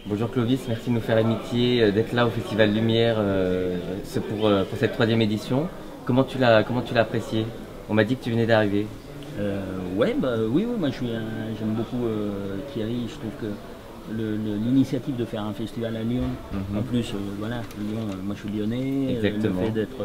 Bonjour Clovis, merci de nous faire l'amitié d'être là au Festival Lumière pour cette troisième édition. Comment tu l'as apprécié? On m'a dit que tu venais d'arriver. Ouais, oui, moi j'aime beaucoup Thierry. Je trouve que l'initiative de faire un festival à Lyon, en plus, voilà, Lyon, moi je suis lyonnais, Exactement. le fait d'être.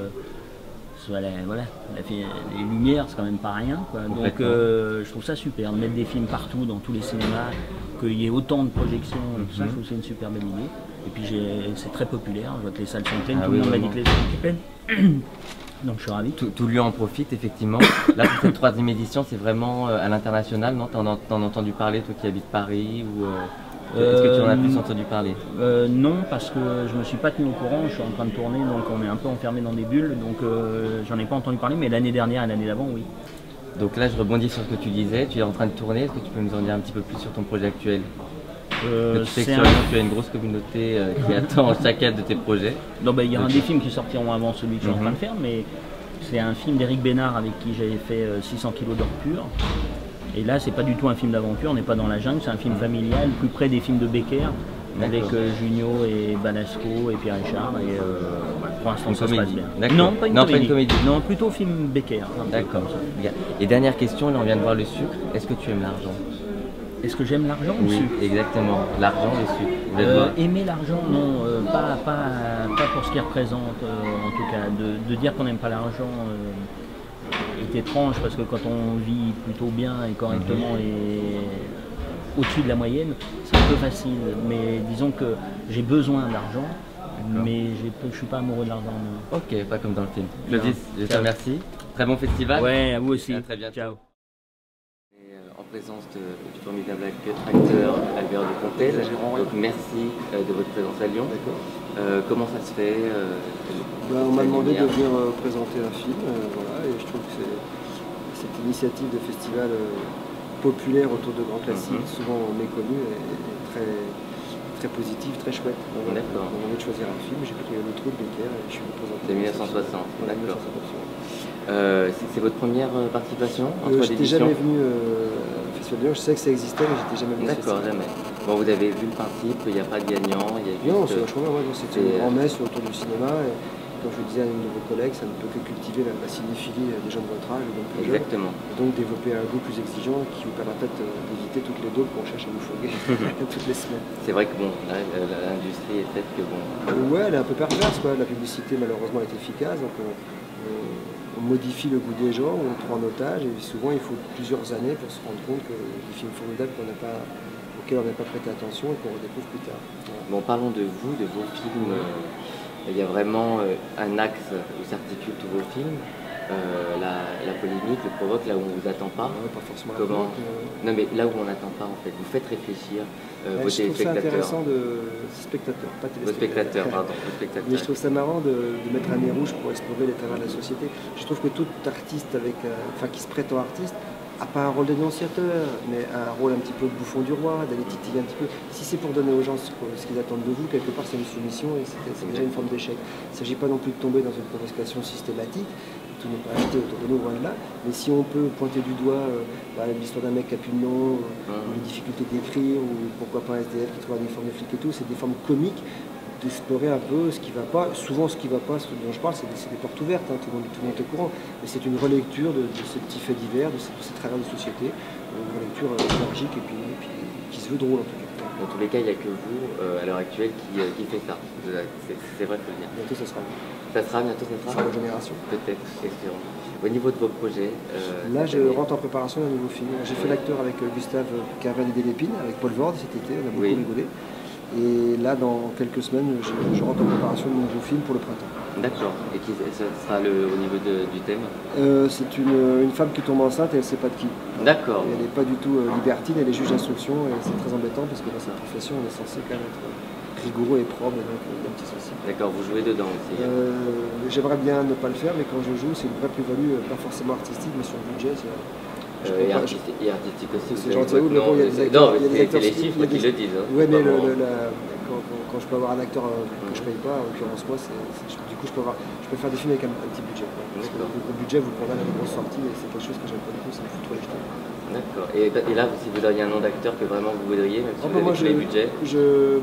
Voilà, il a fait les Lumières, c'est quand même pas rien, quoi. Donc je trouve ça super, de mettre des films partout, dans tous les cinémas, qu'il y ait autant de projections, tout ça, je trouve que c'est une super belle idée. Et puis c'est très populaire, je vois que les salles sont pleines, tout le monde m'a dit que les salles étaient pleines. Donc je suis ravi. Tout Lyon en profite, effectivement. Là, pour cette troisième édition, c'est vraiment à l'international, non? T'en as entendu parler, toi qui habites Paris ou, est-ce que tu en as plus entendu parler? Non, parce que je me suis pas tenu au courant, je suis en train de tourner, donc on est un peu enfermé dans des bulles, donc j'en ai pas entendu parler, mais l'année dernière et l'année d'avant, oui. Donc là, je rebondis sur ce que tu disais, tu es en train de tourner, est-ce que tu peux nous en dire un petit peu plus sur ton projet actuel? Tu sais que sur Lyon, tu as une grosse communauté qui attend chacun de tes projets. Non, il y a un des films qui sortiront avant celui que je suis en train de faire, mais c'est un film d'Éric Bénard avec qui j'avais fait 600 kg d'or pur. Et là, c'est pas du tout un film d'aventure, on n'est pas dans la jungle, c'est un film familial, plus près des films de Becker, avec Junio et Balasco et Pierre Richard. Et pour l'instant, ça se passe bien. Non, pas une comédie. Non, plutôt film Becker. D'accord. Et dernière question, là on vient de voir le sucre. Est-ce que tu aimes l'argent? Est-ce que j'aime l'argent ou le sucre? Exactement. L'argent, le sucre. Aimer l'argent, non, pas pour ce qu'il représente, en tout cas. De dire qu'on n'aime pas l'argent est étrange, parce que quand on vit plutôt bien et correctement et au-dessus de la moyenne, c'est un peu facile. Mais disons que j'ai besoin d'argent, mais je ne suis pas amoureux de l'argent. Ok, pas comme dans le film. Clovis, je te remercie. Très bon festival. Ouais, à vous aussi. À très bientôt. Ciao. En présence du formidable acteur Albert de Pontel. Donc merci de votre présence à Lyon. Comment ça se fait? On m'a demandé de venir présenter un film, voilà, et je trouve que cette initiative de festival populaire autour de grands classiques, souvent méconnus, est très positive, très chouette. On m'a demandé de choisir un film, j'ai pris Le Trou de Becker et je suis venu présenter. C'est 1960, d'accord. C'est votre première participation? Je n'étais jamais venu au Festival de Lyon, je sais que ça existait, mais j'étais jamais venu. D'accord, jamais. Bon, vous avez vu le principe, il n'y a pas de gagnant, il y a juste... Non, c'est vachement bien, c'était une grand-messe autour du cinéma, et comme je le disais à une de vos collègues, ça ne peut que cultiver la cinéphilie des gens de votre âge, donc plus jeunes, et donc développer un goût plus exigeant qui vous permet peut-être d'éviter toutes les dopes qu'on cherche à vous fourguer toutes les semaines. C'est vrai que bon, l'industrie est faite que bon... Ouais, elle est un peu perverse, quoi. La publicité malheureusement est efficace, donc on modifie le goût des gens, on prend en otage, et souvent il faut plusieurs années pour se rendre compte que des films formidables auxquels on n'a pas prêté attention et qu'on redécouvre plus tard. Voilà. Bon, parlons de vous, de vos films. Il y a vraiment un axe où s'articulent tous vos films. La polémique, le provoque, là où on ne vous attend pas. Ouais, pas forcément. Comment... Non, mais là où on n'attend pas, en fait, vous faites réfléchir vos téléspectateurs. Je trouve ça intéressant spectateurs, pas téléspectateurs. Vos spectateurs. Mais je trouve ça marrant de mettre un nez rouge pour explorer les travers de la société. Je trouve que tout artiste qui se prête en artiste n'a pas un rôle d'énonciateur, mais un rôle un petit peu de bouffon du roi, d'aller titiller un petit peu. Si c'est pour donner aux gens ce qu'ils attendent de vous, quelque part c'est une soumission et c'est déjà une forme d'échec. Il ne s'agit pas non plus de tomber dans une provocation systématique, tout n'est pas acheté autour de nous, loin de là, mais si on peut pointer du doigt l'histoire d'un mec qui a plus de nom, ou les difficultés d'écrire, ou pourquoi pas un SDF qui trouve un uniforme de flic et tout, c'est des formes comiques d'explorer un peu ce qui ne va pas. Souvent ce qui ne va pas, ce dont je parle, c'est des portes ouvertes, tout le monde est au courant, mais c'est une relecture de ces petits faits divers, de ces travers de société, une relecture énergique et puis qui se veut drôle en tout cas. Dans tous les cas, il n'y a que vous, à l'heure actuelle, qui fait ça. C'est vrai de le dire. Bientôt ça sera. Bientôt ça sera. Sur la génération. Peut-être, espérons. Au niveau de vos projets... là, je rentre en préparation d'un nouveau film. J'ai fait l'acteur avec Gustave Carvel et Delépine, avec Paul Vord cet été, on a beaucoup rigolé. Et là, dans quelques semaines, je rentre en préparation d'un nouveau film pour le printemps. D'accord. Et ça sera au niveau du thème? C'est une femme qui tombe enceinte et elle ne sait pas de qui. D'accord. Elle n'est pas du tout libertine, elle est juge d'instruction et c'est très embêtant parce que dans cette profession, on est censé quand même être rigoureux et propre et donc un petit souci. D'accord, vous jouez dedans aussi? J'aimerais bien ne pas le faire, mais quand je joue, c'est une vraie plus-value, pas forcément artistique, mais sur le budget. Et artistique aussi. C'est gentil, il y a des acteurs. Non, c'est les chiffres qui le disent. Oui, mais quand je peux avoir un acteur que je ne paye pas, en l'occurrence moi, du coup je peux faire des films avec un petit budget. Parce que le budget vous prendra la grosse sortie et c'est quelque chose que j'aime pas du tout, ça me fout trop les jetons. D'accord. Et là, si vous auriez un nom d'acteur que vraiment vous voudriez, même si vous avez tous les budgets?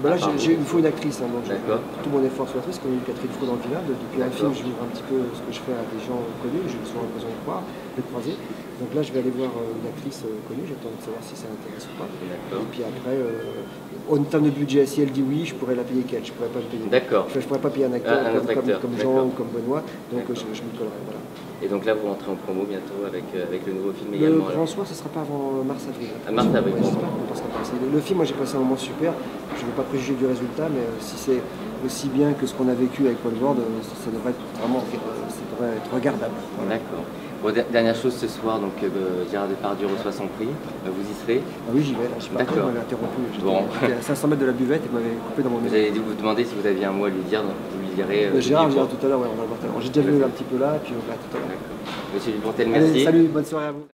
Là, il me faut une actrice, hein, donc je fais D'accord. tout mon effort sur l'actrice, comme Catherine Fro dans le final. Depuis un film, je livre un petit peu ce que je fais à des gens connus, j'ai souvent l'occasion de croiser. Donc là, je vais aller voir une actrice connue, j'attends de savoir si ça l'intéresse ou pas. Et puis après, en termes de budget, si elle dit oui, je pourrais la payer qu'elle, je pourrais pas le payer. D'accord. Enfin, je pourrais pas payer un acteur comme Jean ou comme Benoît, donc je m'y collerai. Voilà. Et donc là, vous rentrez en promo bientôt avec le nouveau film Le également. grand soir, ce ne sera pas avant mars-avril. Mars-avril. Ouais, j'espère qu'on passera par ça. Le film, moi j'ai passé un moment super. Je ne veux pas préjuger du résultat, mais si c'est aussi bien que ce qu'on a vécu avec Paul Ward, ça devrait être vraiment regardable. Voilà. D'accord. Bon, dernière chose ce soir, donc Gérard Depardieu reçoit son prix. Vous y serez? Ah oui, j'y vais. Je sais pas, on m'avait interrompu. J'étais à 500 mètres de la buvette et il m'avait coupé dans mon maison. J'allais vous demander si vous aviez un mot à lui dire, donc vous lui direz. Gérard tout à l'heure, ouais, on va le voir tout à l'heure. J'ai déjà vu un petit peu là, puis tout à l'heure. Monsieur Dupontel, merci. Allez, salut, bonne soirée à vous.